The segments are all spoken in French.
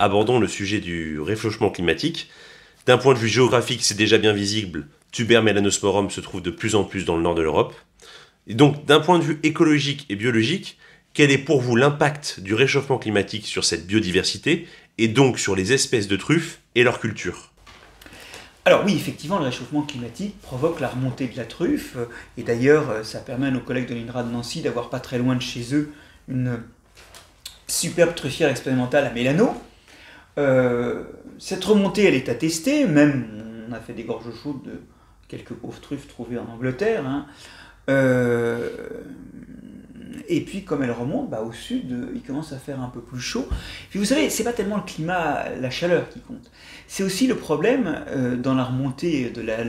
abordons le sujet du réchauffement climatique. D'un point de vue géographique, c'est déjà bien visible, Tuber melanosporum se trouve de plus en plus dans le nord de l'Europe. Et donc, d'un point de vue écologique et biologique, quel est pour vous l'impact du réchauffement climatique sur cette biodiversité et donc sur les espèces de truffes et leur culture? Alors oui, effectivement, le réchauffement climatique provoque la remontée de la truffe, et d'ailleurs, ça permet à nos collègues de l'INRA de Nancy d'avoir pas très loin de chez eux une superbe truffière expérimentale à Mélano. Cette remontée, elle est attestée, même on a fait des gorges chaudes de quelques pauvres truffes trouvées en Angleterre, hein. Et puis comme elle remonte, au sud, il commence à faire un peu plus chaud. Puis vous savez, c'est pas tellement le climat, la chaleur qui compte. C'est aussi le problème, dans la remontée de la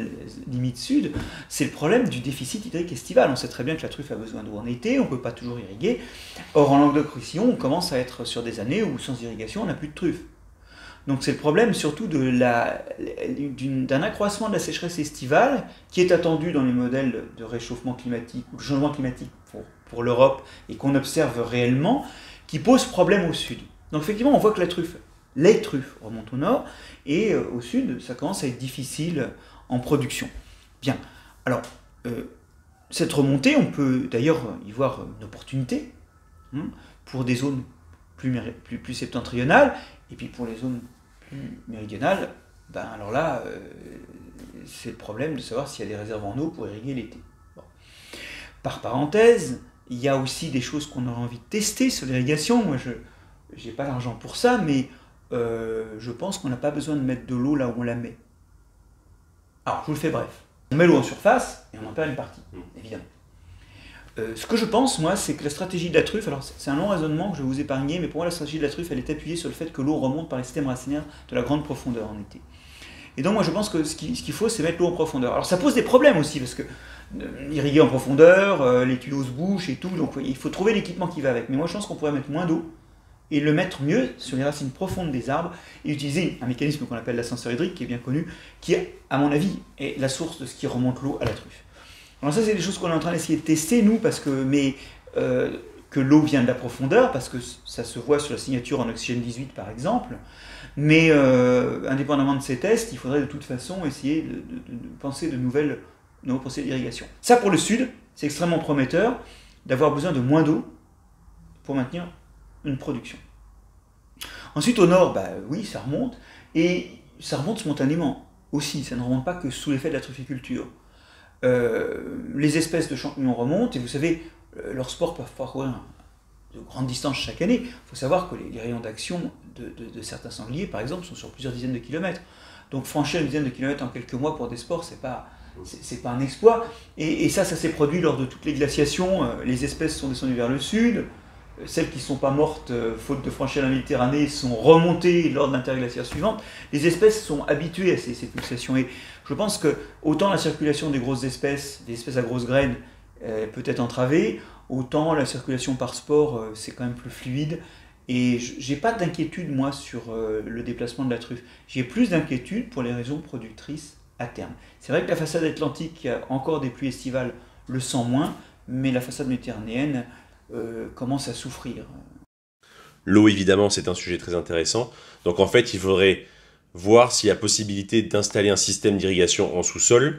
limite sud, c'est le problème du déficit hydrique estival. On sait très bien que la truffe a besoin d'eau en été, on ne peut pas toujours irriguer. Or en Languedoc-Roussillon, on commence à être sur des années où sans irrigation, on n'a plus de truffe. Donc c'est le problème surtout d'un accroissement de la sécheresse estivale qui est attendu dans les modèles de réchauffement climatique ou de changement climatique pour l'Europe et qu'on observe réellement, qui pose problème au sud. Donc effectivement, on voit que les truffes remontent au nord et au sud, ça commence à être difficile en production. Bien, alors cette remontée, on peut d'ailleurs y voir une opportunité, hein, pour des zones plus septentrionales, et puis pour les zones plus méridionales, alors là, c'est le problème de savoir s'il y a des réserves en eau pour irriguer l'été. Bon. Par parenthèse, il y a aussi des choses qu'on aurait envie de tester sur l'irrigation. Moi, je n'ai pas l'argent pour ça, mais je pense qu'on n'a pas besoin de mettre de l'eau là où on la met. Alors, je vous le fais bref. On met l'eau en surface et on en perd une partie, évidemment. Ce que je pense, moi, c'est que la stratégie de la truffe, alors c'est un long raisonnement que je vais vous épargner, mais pour moi la stratégie de la truffe, elle est appuyée sur le fait que l'eau remonte par les systèmes racinaires de la grande profondeur en été. Et donc moi je pense que ce qu'il faut, c'est mettre l'eau en profondeur. Alors ça pose des problèmes aussi, parce que irriguer en profondeur, les tuyaux se bouchent et tout, donc il faut trouver l'équipement qui va avec. Mais moi je pense qu'on pourrait mettre moins d'eau et le mettre mieux sur les racines profondes des arbres et utiliser un mécanisme qu'on appelle l'ascenseur hydrique, qui est bien connu, qui, à mon avis, est la source de ce qui remonte l'eau à la truffe. Alors ça, c'est des choses qu'on est en train d'essayer de tester, nous, parce que, que l'eau vient de la profondeur, parce que ça se voit sur la signature en oxygène 18, par exemple. Mais indépendamment de ces tests, il faudrait de toute façon essayer de penser de nouveaux procédés d'irrigation. Ça, pour le sud, c'est extrêmement prometteur d'avoir besoin de moins d'eau pour maintenir une production. Ensuite, au nord, oui, ça remonte, et ça remonte spontanément aussi. Ça ne remonte pas que sous l'effet de la trufficulture. Les espèces de champignons remontent, et vous savez, leurs spores peuvent parcourir de grandes distances chaque année. Il faut savoir que les rayons d'action de certains sangliers, par exemple, sont sur plusieurs dizaines de kilomètres. Donc franchir une dizaine de kilomètres en quelques mois pour des spores, c'est pas un exploit. Et ça s'est produit lors de toutes les glaciations. Les espèces sont descendues vers le sud. Celles qui ne sont pas mortes, faute de franchir la Méditerranée, sont remontées lors de l'interglaciaire suivante. Les espèces sont habituées à ces pulsations. Et je pense que autant la circulation des grosses espèces, des espèces à grosses graines, peut être entravée, autant la circulation par spore, c'est quand même plus fluide. Et j'ai pas d'inquiétude, moi, sur le déplacement de la truffe. J'ai plus d'inquiétude pour les raisons productrices à terme. C'est vrai que la façade atlantique, qui a encore des pluies estivales, le sent moins, mais la façade méditerranéenne commence à souffrir. L'eau, évidemment, c'est un sujet très intéressant. Donc en fait, il faudrait voir s'il y a possibilité d'installer un système d'irrigation en sous-sol.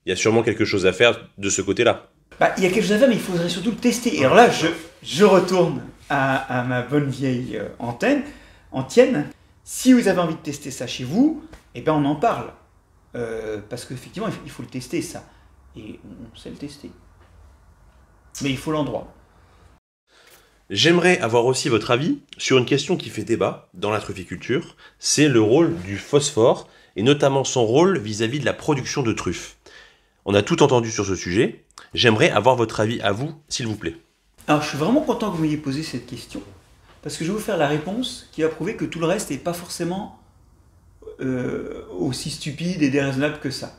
Il y a sûrement quelque chose à faire de ce côté-là. Il y a quelque chose à faire, mais il faudrait surtout le tester. Et alors là, je retourne à ma bonne vieille antienne. Si vous avez envie de tester ça chez vous, on en parle. Parce qu'effectivement, il faut le tester, ça. Et on sait le tester. Mais il faut l'endroit. J'aimerais avoir aussi votre avis sur une question qui fait débat dans la trufficulture, c'est le rôle du phosphore, et notamment son rôle vis-à-vis de la production de truffes. On a tout entendu sur ce sujet, j'aimerais avoir votre avis à vous, s'il vous plaît. Alors je suis vraiment content que vous m'ayez posé cette question, parce que je vais vous faire la réponse qui va prouver que tout le reste n'est pas forcément aussi stupide et déraisonnable que ça.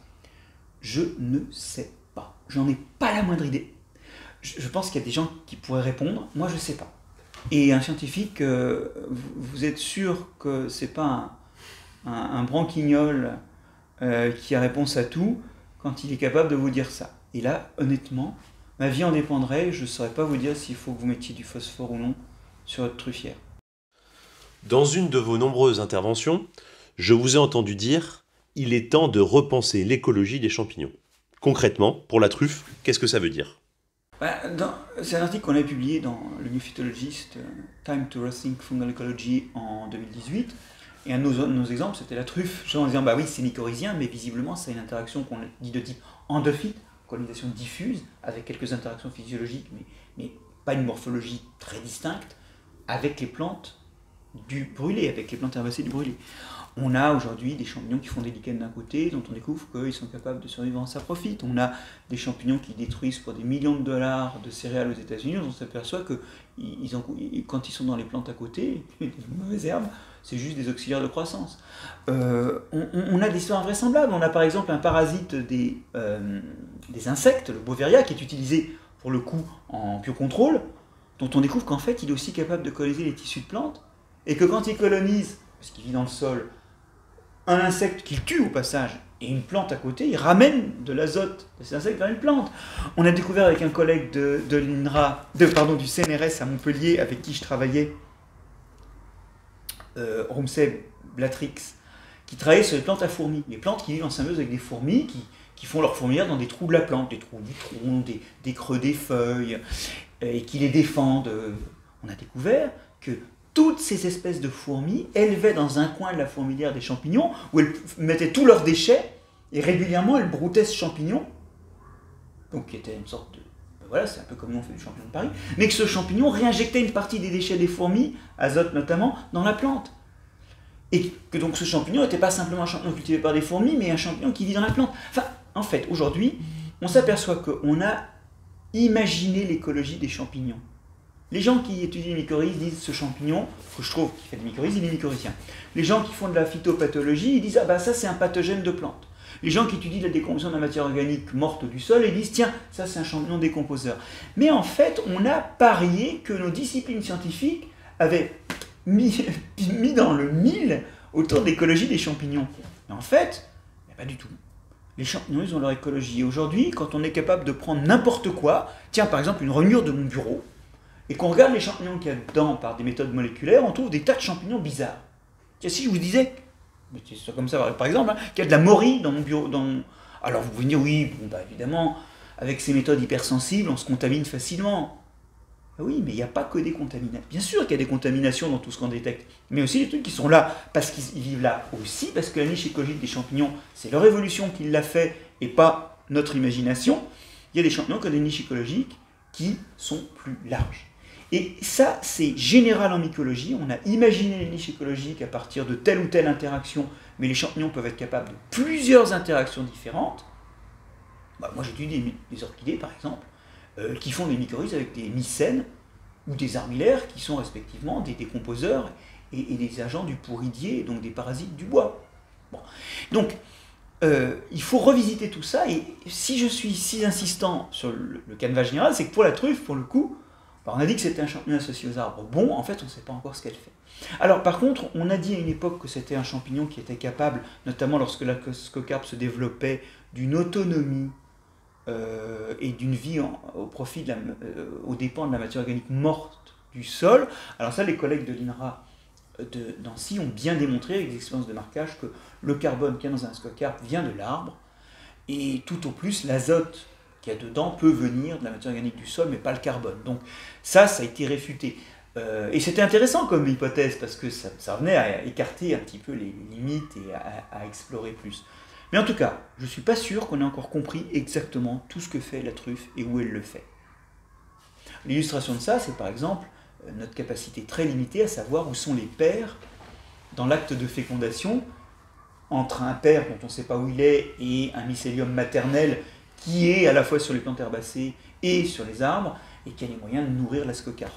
Je ne sais pas, j'en ai pas la moindre idée. Je pense qu'il y a des gens qui pourraient répondre, moi je ne sais pas. Et un scientifique, vous êtes sûr que ce n'est pas un branquignol qui a réponse à tout quand il est capable de vous dire ça. Et là, honnêtement, ma vie en dépendrait, je ne saurais pas vous dire s'il faut que vous mettiez du phosphore ou non sur votre truffière. Dans une de vos nombreuses interventions, je vous ai entendu dire « il est temps de repenser l'écologie des champignons ». Concrètement, pour la truffe, qu'est-ce que ça veut dire ? C'est un article qu'on a publié dans le New Phytologist, Time to Rethink Fungal Ecology en 2018. Et un de nos exemples, c'était la truffe. En disant, bah oui, c'est mycorhizien, mais visiblement, c'est une interaction qu'on dit de type endophyte, colonisation diffuse, avec quelques interactions physiologiques, mais pas une morphologie très distincte, avec les plantes du brûlé, avec les plantes herbacées du brûlé. On a aujourd'hui des champignons qui font des lichens d'un côté, dont on découvre qu'ils sont capables de survivre en saprophyte. On a des champignons qui détruisent pour des millions de dollars de céréales aux États-Unis. On s'aperçoit que quand ils sont dans les plantes à côté, les mauvaises herbes, c'est juste des auxiliaires de croissance. On a des histoires invraisemblables. On a par exemple un parasite des insectes, le Beauveria, qui est utilisé pour le coup en biocontrôle, dont on découvre qu'en fait il est aussi capable de coloniser les tissus de plantes, et que quand il colonise, parce qu'il vit dans le sol, un insecte qu'il tue au passage, et une plante à côté, il ramène de l'azote de ces insectes vers une plante. On a découvert avec un collègue de l'INRA, du CNRS à Montpellier, avec qui je travaillais, Rumsey Blatrix, qui travaillait sur les plantes à fourmis. Les plantes qui vivent en symbiose avec des fourmis, qui font leur fourmilière dans des trous de la plante, des trous du tronc, des creux des feuilles, et qui les défendent. On a découvert que toutes ces espèces de fourmis élevaient dans un coin de la fourmilière des champignons, où elles mettaient tous leurs déchets, et régulièrement elles broutaient ce champignon, donc qui était une sorte de... Voilà, c'est un peu comme nous on fait du champignon de Paris, mais que ce champignon réinjectait une partie des déchets des fourmis, azote notamment, dans la plante. Et que donc ce champignon n'était pas simplement un champignon cultivé par des fourmis, mais un champignon qui vit dans la plante. Enfin, en fait, aujourd'hui, on s'aperçoit qu'on a imaginé l'écologie des champignons. Les gens qui étudient les mycorhizes disent ce champignon, que je trouve qui fait de mycorhizes, il est mycorhizien. Les gens qui font de la phytopathologie, ils disent ah bah ça c'est un pathogène de plante. Les gens qui étudient la décomposition de la matière organique morte du sol, ils disent tiens, ça c'est un champignon décomposeur. Mais en fait, on a parié que nos disciplines scientifiques avaient mis dans le mille autour de l'écologie des champignons. Et en fait, pas du tout. Les champignons, ils ont leur écologie. Et aujourd'hui, quand on est capable de prendre n'importe quoi, tiens par exemple une rognure de mon bureau, et qu'on regarde les champignons qu'il y a dedans par des méthodes moléculaires, on trouve des tas de champignons bizarres. Tiens, si je vous disais, c'est comme ça par exemple, qu'il y a de la morie dans mon bureau, alors vous pouvez dire oui, bon, bah, évidemment, avec ces méthodes hypersensibles, on se contamine facilement. Oui, mais il n'y a pas que des contaminations. Bien sûr qu'il y a des contaminations dans tout ce qu'on détecte, mais aussi des trucs qui sont là parce qu'ils vivent là aussi, parce que la niche écologique des champignons, c'est leur évolution qui l'a fait et pas notre imagination. Il y a des champignons qui ont des niches écologiques qui sont plus larges. Et ça, c'est général en mycologie. On a imaginé les niches écologiques à partir de telle ou telle interaction, mais les champignons peuvent être capables de plusieurs interactions différentes. Moi, j'étudie des orchidées, par exemple, qui font des mycorhizes avec des mycènes ou des armillaires, qui sont respectivement des décomposeurs et des agents du pourridier, donc des parasites du bois. Bon. Donc, il faut revisiter tout ça, et si je suis si insistant sur le canevas général, c'est que pour la truffe, pour le coup, on a dit que c'était un champignon associé aux arbres. Bon, en fait, on ne sait pas encore ce qu'elle fait. Alors, par contre, on a dit à une époque que c'était un champignon qui était capable, notamment lorsque la scocarpe se développait, d'une autonomie et d'une vie au profit, aux dépens de la matière organique morte du sol. Alors ça, les collègues de l'INRA de Nancy ont bien démontré, avec des expériences de marquage, que le carbone qu'il y a dans un scocarpe vient de l'arbre, et tout au plus, l'azote qu'il y a dedans peut venir de la matière organique du sol, mais pas le carbone. Donc ça a été réfuté. Et c'était intéressant comme hypothèse, parce que ça venait à écarter un petit peu les limites et à explorer plus. Mais en tout cas, je ne suis pas sûr qu'on ait encore compris exactement tout ce que fait la truffe et où elle le fait. L'illustration de ça, c'est par exemple notre capacité très limitée à savoir où sont les paires dans l'acte de fécondation entre un pair dont on ne sait pas où il est et un mycélium maternel qui est à la fois sur les plantes herbacées et sur les arbres, et qui a les moyens de nourrir la scocarpe.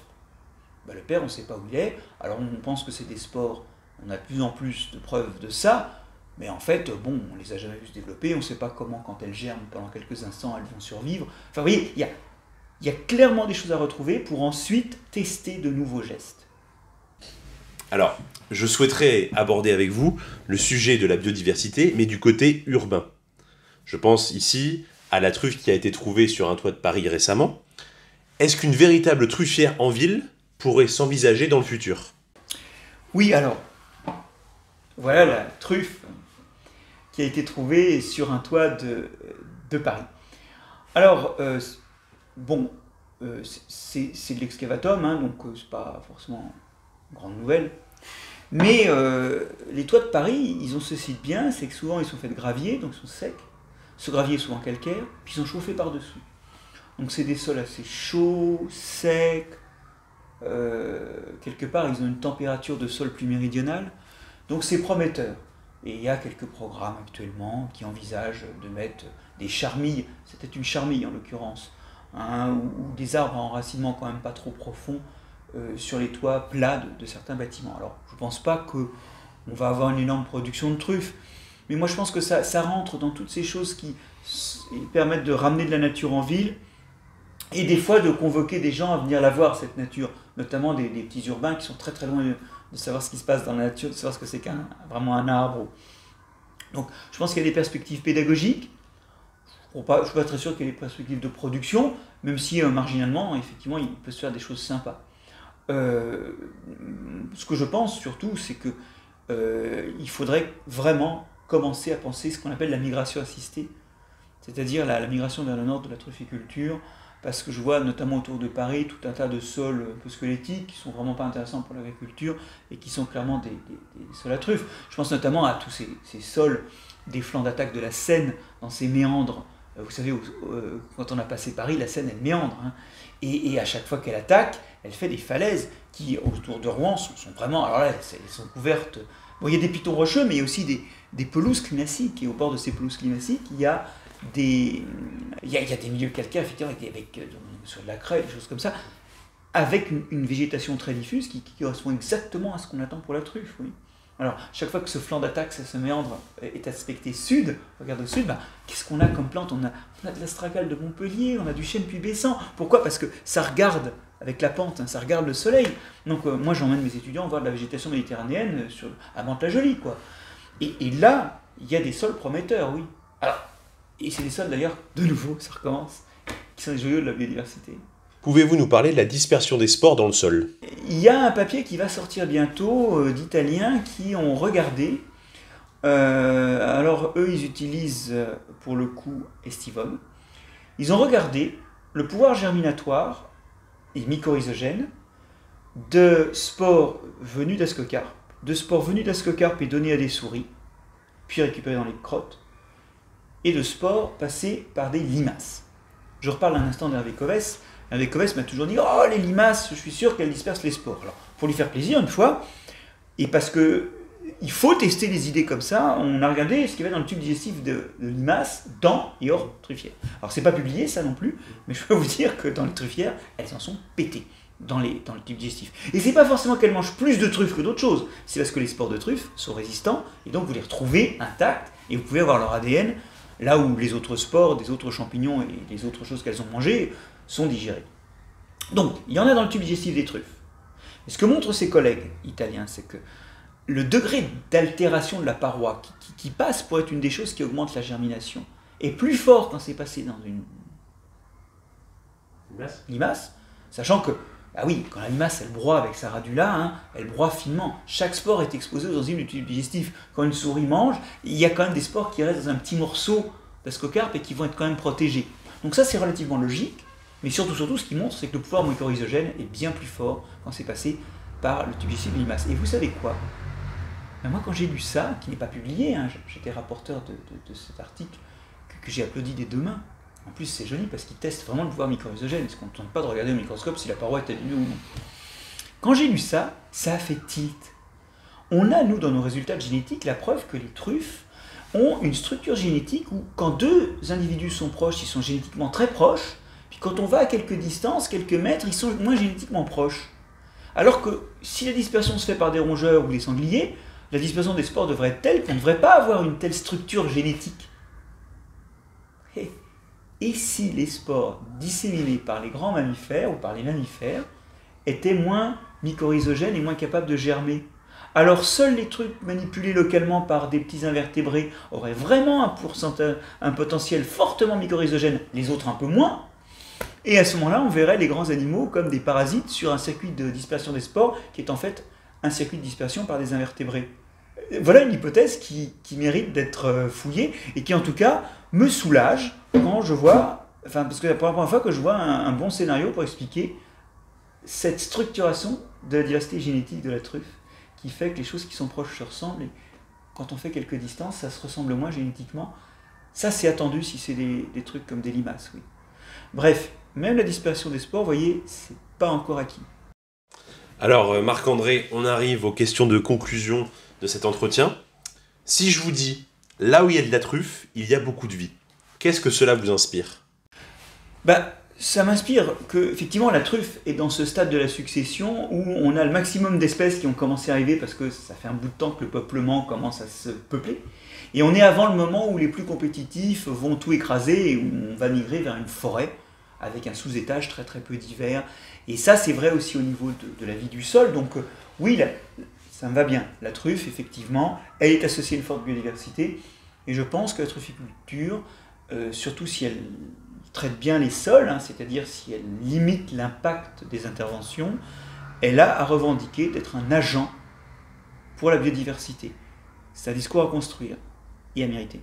Le pair, on ne sait pas où il est, alors on pense que c'est des spores, on a de plus en plus de preuves de ça, mais en fait, on ne les a jamais vus se développer, on ne sait pas comment, quand elles germent, pendant quelques instants, elles vont survivre. Enfin, vous voyez, il y a clairement des choses à retrouver pour ensuite tester de nouveaux gestes. Alors, je souhaiterais aborder avec vous le sujet de la biodiversité, mais du côté urbain. Je pense ici à la truffe qui a été trouvée sur un toit de Paris récemment. Est-ce qu'une véritable truffière en ville pourrait s'envisager dans le futur ? Oui, alors, voilà la truffe qui a été trouvée sur un toit de Paris. Alors, bon, c'est de l'excavatum, hein, donc c'est pas forcément une grande nouvelle. Mais les toits de Paris, ils ont ceci de bien, c'est que souvent ils sont faits de gravier, donc ils sont secs. Ce gravier est souvent calcaire, puis ils sont chauffés par-dessus. Donc c'est des sols assez chauds, secs. Quelque part, ils ont une température de sol plus méridionale. Donc c'est prometteur. Et il y a quelques programmes actuellement qui envisagent de mettre des charmilles, c'était une charmille en l'occurrence, hein, ou des arbres à enracinement quand même pas trop profond sur les toits plats de certains bâtiments. Alors je ne pense pas qu'on va avoir une énorme production de truffes, mais moi je pense que ça rentre dans toutes ces choses qui permettent de ramener de la nature en ville et des fois de convoquer des gens à venir la voir, cette nature, notamment des petits urbains qui sont très très loin de savoir ce qui se passe dans la nature, de savoir ce que c'est vraiment un arbre. Donc je pense qu'il y a des perspectives pédagogiques. Je ne suis pas très sûr qu'il y ait des perspectives de production, même si marginalement, effectivement, il peut se faire des choses sympas. Ce que je pense surtout, c'est que il faudrait vraiment commencer à penser ce qu'on appelle la migration assistée, c'est-à-dire la migration vers le nord de la trufficulture, parce que je vois notamment autour de Paris tout un tas de sols un peu squelettiques qui sont vraiment pas intéressants pour l'agriculture et qui sont clairement des sols à truffes. Je pense notamment à tous ces sols des flancs d'attaque de la Seine, dans ces méandres. Vous savez, quand on a passé Paris, la Seine, elle méandre. Hein, et à chaque fois qu'elle attaque, elle fait des falaises qui, autour de Rouen, sont vraiment... Alors là, elles sont couvertes... Bon, il y a des pitons rocheux, mais il y a aussi des pelouses climaciques. Et au bord de ces pelouses climaciques, il y a des milieux calcaires, effectivement, avec sur de la craie, des choses comme ça, avec une végétation très diffuse qui correspond exactement à ce qu'on attend pour la truffe. Oui. Alors, chaque fois que ce flanc d'attaque, ce méandre, est aspecté sud, regarde au sud, qu'est-ce qu'on a comme plante ? On a de l'astracale de Montpellier, on a du chêne pubescent. Pourquoi ? Parce que ça regarde avec la pente, hein, ça regarde le soleil. Donc moi, j'emmène mes étudiants voir de la végétation méditerranéenne à Mantes-la-Jolie, quoi. Et là, il y a des sols prometteurs, oui. Alors, et c'est des sols d'ailleurs, de nouveau, ça recommence, qui sont les joyaux de la biodiversité. Pouvez-vous nous parler de la dispersion des spores dans le sol ? Il y a un papier qui va sortir bientôt d'Italiens qui ont regardé. Alors eux, ils utilisent pour le coup Estivone. Ils ont regardé le pouvoir germinatoire et mycorhizogène de spores venus d'ascocarpes, et donnés à des souris, puis récupérés dans les crottes, et de spores passés par des limaces. Je reparle un instant d'Hervé Covès. Hervé Covès m'a toujours dit « Oh, les limaces, je suis sûr qu'elles dispersent les spores. » Alors, pour lui faire plaisir, une fois, et parce que il faut tester les idées comme ça, on a regardé ce qu'il y avait dans le tube digestif de limaces, dans et hors truffières. Alors, c'est pas publié, ça non plus, mais je peux vous dire que dans les truffières, elles en sont pétées dans le tube digestif. Et c'est pas forcément qu'elles mangent plus de truffes que d'autres choses, c'est parce que les spores de truffes sont résistants, et donc vous les retrouvez intacts, et vous pouvez avoir leur ADN, là où les autres spores, des autres champignons et les autres choses qu'elles ont mangées sont digérées. Donc, il y en a dans le tube digestif des truffes. Et ce que montrent ces collègues italiens, c'est que le degré d'altération de la paroi, qui passe pour être une des choses qui augmente la germination, est plus fort quand c'est passé dans une limace, sachant que, ah oui, quand la limace elle broie avec sa radula, hein, elle broie finement. Chaque spore est exposé aux enzymes du tube digestif. Quand une souris mange, il y a quand même des spores qui restent dans un petit morceau d'ascocarpe et qui vont être quand même protégés. Donc ça c'est relativement logique, mais surtout ce qui montre, c'est que le pouvoir mycorhizogène est bien plus fort quand c'est passé par le tube digestif de limace. Et vous savez quoi ? Moi quand j'ai lu ça, qui n'est pas publié, hein, j'étais rapporteur de cet article que j'ai applaudi des deux mains. En plus, c'est joli parce qu'ils testent vraiment le pouvoir mycorhizogène, parce qu'on ne tente pas de regarder au microscope si la paroi est abîmée ou non. Quand j'ai lu ça, ça a fait tilt. On a, nous, dans nos résultats de génétique, la preuve que les truffes ont une structure génétique où, quand deux individus sont proches, ils sont génétiquement très proches, puis quand on va à quelques distances, quelques mètres, ils sont moins génétiquement proches. Alors que si la dispersion se fait par des rongeurs ou des sangliers, la dispersion des spores devrait être telle qu'on ne devrait pas avoir une telle structure génétique. Et si les spores disséminés par les grands mammifères ou par les mammifères étaient moins mycorhizogènes et moins capables de germer, alors seuls les trucs manipulés localement par des petits invertébrés auraient vraiment un potentiel fortement mycorhizogène, les autres un peu moins. Et à ce moment-là, on verrait les grands animaux comme des parasites sur un circuit de dispersion des spores qui est en fait un circuit de dispersion par des invertébrés. Voilà une hypothèse qui mérite d'être fouillée et qui en tout cas me soulage quand je vois, enfin parce que c'est la première fois que je vois un bon scénario pour expliquer cette structuration de la diversité génétique de la truffe qui fait que les choses qui sont proches se ressemblent et quand on fait quelques distances, ça se ressemble moins génétiquement. Ça c'est attendu si c'est des trucs comme des limaces, oui. Bref, même la dispersion des spores, vous voyez, c'est pas encore acquis. Alors Marc-André, on arrive aux questions de conclusion de cet entretien. Si je vous dis, là où il y a de la truffe, il y a beaucoup de vie, qu'est-ce que cela vous inspire? Ça m'inspire que effectivement la truffe est dans ce stade de la succession où on a le maximum d'espèces qui ont commencé à arriver parce que ça fait un bout de temps que le peuplement commence à se peupler. Et on est avant le moment où les plus compétitifs vont tout écraser et où on va migrer vers une forêt avec un sous-étage très très peu divers. Et ça c'est vrai aussi au niveau de la vie du sol. Donc oui, ça me va bien. La truffe, effectivement, elle est associée à une forte biodiversité. Et je pense que la trufficulture, surtout si elle traite bien les sols, hein, c'est-à-dire si elle limite l'impact des interventions, elle a à revendiquer d'être un agent pour la biodiversité. C'est un discours à construire et à mériter.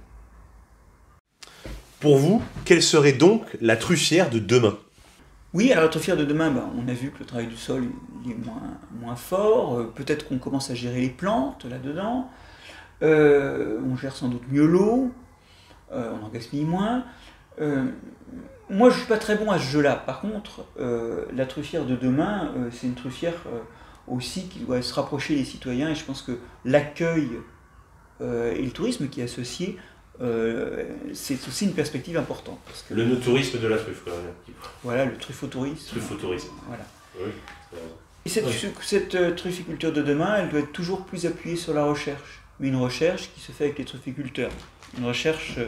Pour vous, quelle serait donc la truffière de demain? Oui, alors la truffière de demain, on a vu que le travail du sol il est moins fort. Peut-être qu'on commence à gérer les plantes là-dedans. On gère sans doute mieux l'eau. On en gaspille moins. Moi, je ne suis pas très bon à ce jeu-là. Par contre, la truffière de demain, c'est une truffière aussi qui doit se rapprocher des citoyens. Et je pense que l'accueil et le tourisme qui est associé, c'est aussi une perspective importante. Parce que le no-tourisme de la truffe, quand même. Voilà, le truffotourisme. Truffotourisme. Voilà. Oui. Et cette trufficulture de demain, elle doit être toujours plus appuyée sur la recherche. Mais une recherche qui se fait avec les trufficulteurs. Une recherche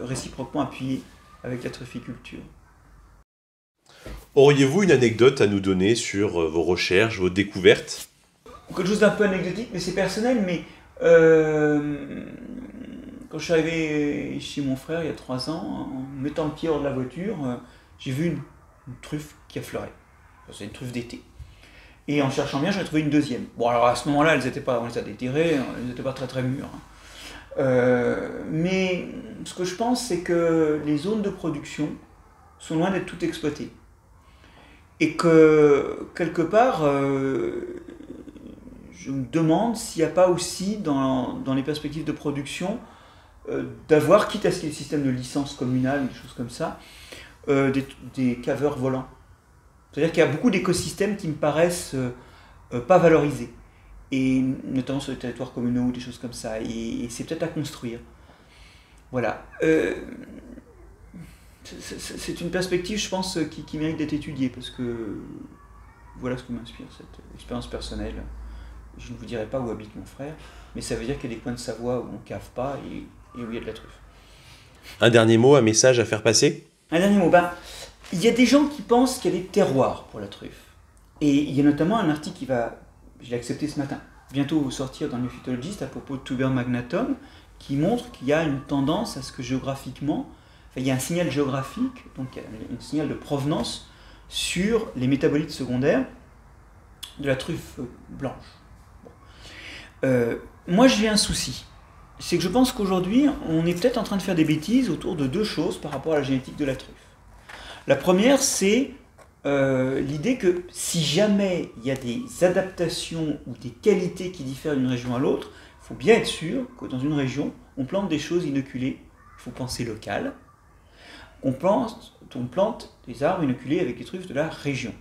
réciproquement appuyée avec la trufficulture. Auriez-vous une anecdote à nous donner sur vos recherches, vos découvertes? Quelque chose d'un peu anecdotique, mais c'est personnel, mais quand je suis arrivé chez mon frère il y a 3 ans, en mettant le pied hors de la voiture, j'ai vu une truffe qui affleurait. C'est une truffe d'été. Et en cherchant bien, j'en ai trouvé une deuxième. Bon, alors à ce moment-là, elles étaient pas, on les a déterrées, elles n'étaient pas très très mûres. Mais ce que je pense, c'est que les zones de production sont loin d'être toutes exploitées. Et que, quelque part, je me demande s'il n'y a pas aussi, dans les perspectives de production, d'avoir, quitte à ce qu'il y ait des systèmes de licence communale, des choses comme ça, des caveurs volants. C'est-à-dire qu'il y a beaucoup d'écosystèmes qui me paraissent pas valorisés. Et notamment sur les territoires communaux, des choses comme ça. Et c'est peut-être à construire. Voilà. C'est une perspective, je pense, qui mérite d'être étudiée, parce que voilà ce que m'inspire cette expérience personnelle. Je ne vous dirai pas où habite mon frère, mais ça veut dire qu'il y a des coins de Savoie où on ne cave pas et où il y a de la truffe. Un dernier mot, un message à faire passer? Un dernier mot. Il y a des gens qui pensent qu'il y a des terroirs pour la truffe. Et il y a notamment un article qui va, je l'ai accepté ce matin, bientôt sortir dans le New Phytologist à propos de Tuber magnatum, qui montre qu'il y a une tendance à ce que géographiquement, il y a un signal géographique, donc il y a un signal de provenance sur les métabolites secondaires de la truffe blanche. Moi j'ai un souci, c'est que je pense qu'aujourd'hui on est peut-être en train de faire des bêtises autour de 2 choses par rapport à la génétique de la truffe. La première, c'est l'idée que si jamais il y a des adaptations ou des qualités qui diffèrent d'une région à l'autre, il faut bien être sûr que dans une région, on plante des choses inoculées, il faut penser local, on plante des arbres inoculés avec les truffes de la région.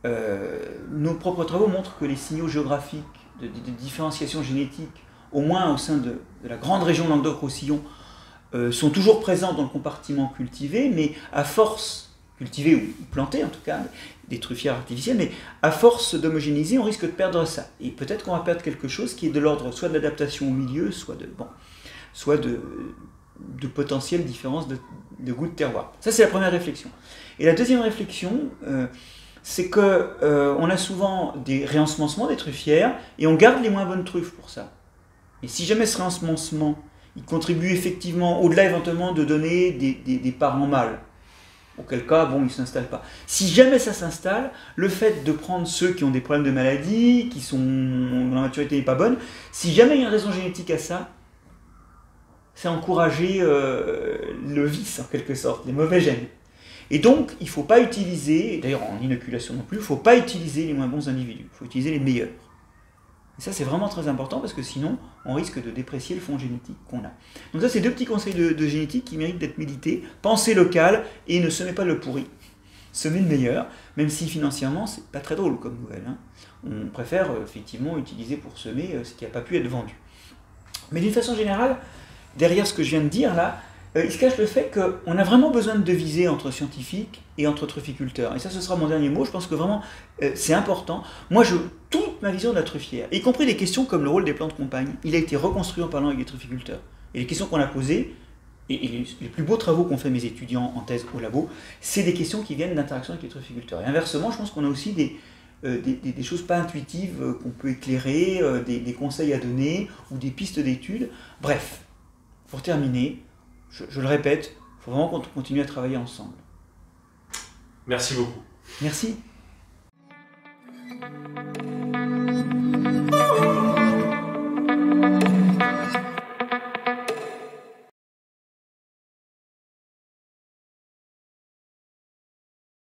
Nos propres travaux montrent que les signaux géographiques de différenciation génétique, au moins au sein de la grande région Languedoc-Roussillon, sont toujours présents dans le compartiment cultivé, mais à force, cultivé ou planté en tout cas, des truffières artificielles, mais à force d'homogénéiser, on risque de perdre ça. Et peut-être qu'on va perdre quelque chose qui est de l'ordre soit de l'adaptation au milieu, soit de potentielles différences de goût de terroir. Ça, c'est la première réflexion. Et la deuxième réflexion, c'est qu'on a souvent des réensemencements des truffières, et on garde les moins bonnes truffes pour ça. Et si jamais ce réensemencement, il contribue effectivement, au-delà éventuellement de donner des parents mâles, auquel cas, bon, il ne s'installe pas. Si jamais ça s'installe, le fait de prendre ceux qui ont des problèmes de maladie, dont la maturité n'est pas bonne, si jamais il y a une raison génétique à ça, c'est encourager le vice, en quelque sorte, les mauvais gènes. Et donc, il ne faut pas utiliser, d'ailleurs en inoculation non plus, il ne faut pas utiliser les moins bons individus, il faut utiliser les meilleurs. Et ça, c'est vraiment très important parce que sinon, on risque de déprécier le fond génétique qu'on a. Donc ça, c'est 2 petits conseils de génétique qui méritent d'être médités. Pensez local et ne semez pas le pourri. Semez le meilleur, même si financièrement, c'est pas très drôle comme nouvelle. Hein. On préfère effectivement utiliser pour semer ce qui n'a pas pu être vendu. Mais d'une façon générale, derrière ce que je viens de dire là, il se cache le fait qu'on a vraiment besoin de deviser entre scientifiques et entre trufficulteurs. Et ça, ce sera mon dernier mot. Je pense que vraiment, c'est important. Moi, toute ma vision de la truffière, y compris des questions comme le rôle des plantes compagnes, il a été reconstruit en parlant avec des trufficulteurs. Et les questions qu'on a posées, et les plus beaux travaux qu'ont fait mes étudiants en thèse au labo, c'est des questions qui viennent d'interaction avec les trufficulteurs. Et inversement, je pense qu'on a aussi des choses pas intuitives qu'on peut éclairer, des conseils à donner, ou des pistes d'études. Bref, pour terminer, je le répète, il faut vraiment qu'on continue à travailler ensemble. Merci beaucoup. Merci.